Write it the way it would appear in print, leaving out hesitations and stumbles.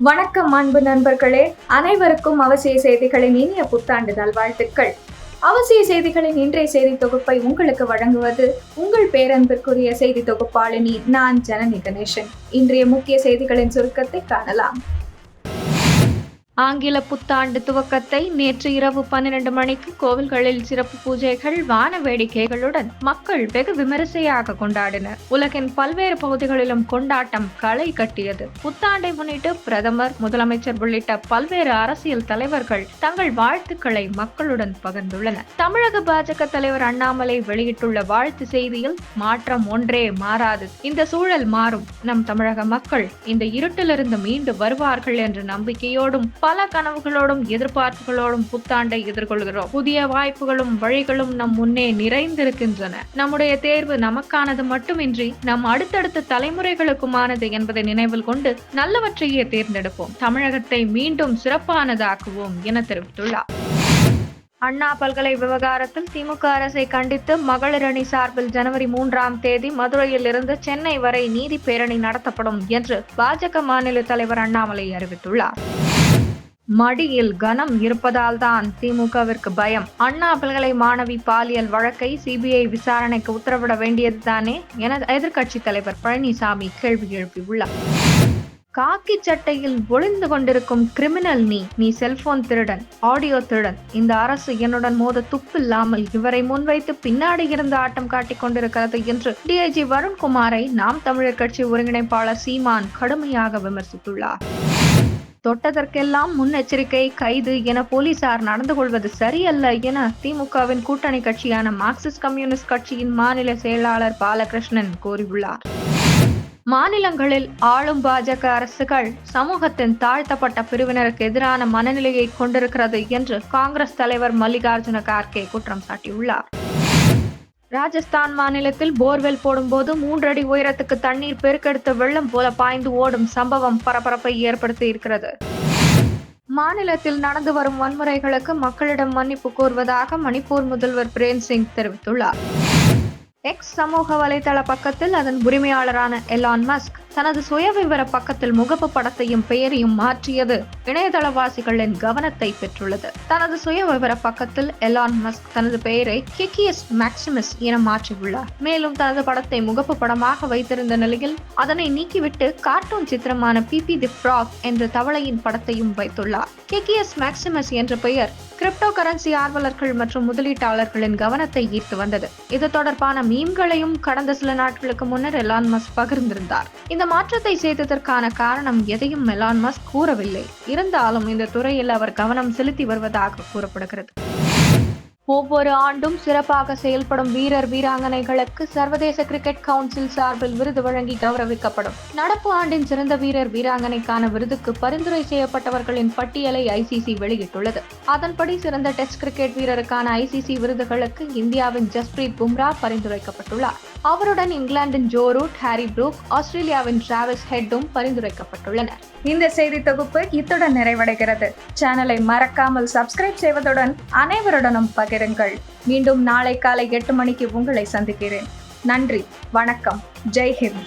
வணக்கம் அன்பு நண்பர்களே, அனைவருக்கும் அவசிய செய்திகளின் இனிய புத்தாண்டு நல்வாழ்த்துக்கள். அவசிய செய்திகளின் இன்றைய செய்தி தொகுப்பை உங்களுக்கு வழங்குவது உங்கள் பேரன்பிற்குரிய செய்தி தொகுப்பாளினி நான் ஜனனி கணேசன். இன்றைய முக்கிய செய்திகளின் சுருக்கத்தை காணலாம். ஆங்கில புத்தாண்டு துவக்கத்தை நேற்று இரவு 12 மணிக்கு கோவில்களில் சிறப்பு பூஜைகள், வான வேடிக்கைகளுடன் மக்கள் வெகு விமரிசையாக கொண்டாடினர். உலகின் பல்வேறு பகுதிகளிலும் கொண்டாட்டம் களை கட்டியது. புத்தாண்டை முன்னிட்டு பிரதமர், முதலமைச்சர் உள்ளிட்ட பல்வேறு அரசியல் தலைவர்கள் தங்கள் வாழ்த்துக்களை மக்களுடன் பகிர்ந்துள்ளனர். தமிழக பாஜக தலைவர் அண்ணாமலை வெளியிட்டுள்ள வாழ்த்து செய்தியில், மாற்றம் ஒன்றே மாறாது, இந்த சூழல் மாறும், நம் தமிழக மக்கள் இந்த இருட்டிலிருந்து மீண்டு வருவார்கள் என்ற நம்பிக்கையோடும் பல கனவுகளோடும் எதிர்பார்ப்புகளோடும் புத்தாண்டை எதிர்கொள்கிறோம். புதிய வாய்ப்புகளும் வழிகளும் நம் முன்னே நிறைந்திருக்கின்றன. நம்முடைய தேர்வு நமக்கானது மட்டுமின்றி நம் அடுத்தடுத்த தலைமுறைகளுக்குமானது என்பதை நினைவில் கொண்டு நல்லவற்றையே தேர்ந்தெடுப்போம், தமிழகத்தை மீண்டும் சிறப்பானதாக்குவோம் என தெரிவித்துள்ளார். அண்ணா பல்கலை விவகாரத்தில் திமுக அரசை கண்டித்து மகளிர் அணி சார்பில் ஜனவரி 3ஆம் தேதி மதுரையில் இருந்து சென்னை வரை நீதி பேரணி நடத்தப்படும் என்று பாஜக மாநில தலைவர் அண்ணாமலை அறிவித்துள்ளார். மடியில் கனம் இருப்பதால் தான் திமுகவிற்கு பயம். அண்ணா பல்கலை மாணவி பாலியல் வழக்கை சிபிஐ விசாரணைக்கு உத்தரவிட வேண்டியதுதானே என எதிர்க்கட்சி தலைவர் பழனிசாமி கேள்வி எழுப்பியுள்ளார். காக்கி சட்டையில் ஒளிந்து கொண்டிருக்கும் கிரிமினல் நீ செல்போன் திருடன், ஆடியோ திருடன். இந்த அரசு என்னுடன் மோத துப்பில்லாமல் இவரை முன்வைத்து பின்னாடி இருந்து ஆட்டம் காட்டிக் கொண்டிருக்கிறது என்று டிஐஜி வருண்குமாரை நாம் தமிழர் கட்சி ஒருங்கிணைப்பாளர் சீமான் கடுமையாக விமர்சித்துள்ளார். தொட்டதற்கெல்லாம் முன்னெச்சரிக்கை, கைது என போலீசார் நடந்து கொள்வது சரியல்ல என திமுகவின் கூட்டணி கட்சியான மார்க்சிஸ்ட் கம்யூனிஸ்ட் கட்சியின் மாநில செயலாளர் பாலகிருஷ்ணன் கூறியுள்ளார். மாநிலங்களில் ஆளும் பாஜக அரசுகள் சமூகத்தின் தாழ்த்தப்பட்ட பிரிவினருக்கு எதிரான மனநிலையை கொண்டிருக்கிறது என்று காங்கிரஸ் தலைவர் மல்லிகார்ஜுன கார்கே குற்றம் சாட்டியுள்ளார். ராஜஸ்தான் மாநிலத்தில் போர்வெல் போடும்போது 3 அடி உயரத்துக்கு தண்ணீர் பெருக்கெடுத்து வெள்ளம் போல பாய்ந்து ஓடும் சம்பவம் பரபரப்பை ஏற்படுத்தி இருக்கிறது. மாநிலத்தில் நடந்து வரும் வன்முறைகளுக்கு மக்களிடம் மன்னிப்பு கோருவதாக மணிப்பூர் முதல்வர் பிரேம் சிங் தெரிவித்துள்ளார். எக்ஸ் சமூக வலைதள பக்கத்தில் அதன் உரிமையாளரான எலான் மஸ்க் தனது சுயவிவர பக்கத்தில் முகப்பு படத்தையும் பெயரையும் மாற்றியது இணையதளவாசிகளின் கவனத்தை பெற்றுள்ளது. தனது சுயவிவர பக்கத்தில் எலான் மஸ்க் தனது பெயரை கிக்கியஸ் மேக்சிமஸ் என மாற்றியுள்ளார். மேலும் தனது படத்தை முகப்பு படமாக வைத்திருந்த நிலையில் அதனை நீக்கிவிட்டு கார்ட்டூன் சித்திரமான பிபி தி ஃப்ராக் என்ற தவளையின் படத்தையும் வைத்துள்ளார். கிக்கியஸ் மேக்சிமஸ் என்ற பெயர் கிரிப்டோ கரன்சி ஆர்வலர்கள் மற்றும் முதலீட்டாளர்களின் கவனத்தை ஈர்த்து வந்தது. இது தொடர்பான மீம்களையும் கடந்த சில நாட்களுக்கு முன்னர் எலான் மஸ்க் பகிர்ந்திருந்தார். இந்த மாற்றத்தை செய்ததற்கான காரணம் எதையும் எலான் மஸ்க் கூறவில்லை. இருந்தாலும் இந்த துறையில் அவர் கவனம் செலுத்தி வருவதாக கூறப்படுகிறது. ஒவ்வொரு ஆண்டும் சிறப்பாக செயல்படும் வீரர் வீராங்கனைகளுக்கு சர்வதேச கிரிக்கெட் கவுன்சில் சார்பில் விருது வழங்கி கௌரவிக்கப்படும். நடப்பு ஆண்டின் சிறந்த வீரர் வீராங்கனைக்கான விருதுக்கு பரிந்துரை செய்யப்பட்டவர்களின் பட்டியலை ஐசிசி வெளியிட்டுள்ளது. அதன்படி சிறந்த டெஸ்ட் கிரிக்கெட் வீரருக்கான ஐசிசி விருதுகளுக்கு இந்தியாவின் ஜஸ்பிரீத் பும்ரா பரிந்துரைக்கப்பட்டுள்ளார். அவருடன் இங்கிலாந்தின் ஜோ ரூட், ஹாரி ப்ரூக், ஆஸ்திரேலியாவின் டிராவிஸ் ஹெட்டும் பரிந்துரைக்கப்பட்டுள்ளனர். இந்த செய்தி தொகுப்பு இத்துடன் நிறைவடைகிறது. சேனலை மறக்காமல் சப்ஸ்கிரைப் செய்வதுடன் அனைவருடனும் பகிருங்கள். மீண்டும் நாளை காலை 8 மணிக்கு உங்களை சந்திக்கிறேன். நன்றி, வணக்கம், ஜெய் ஹிந்த்.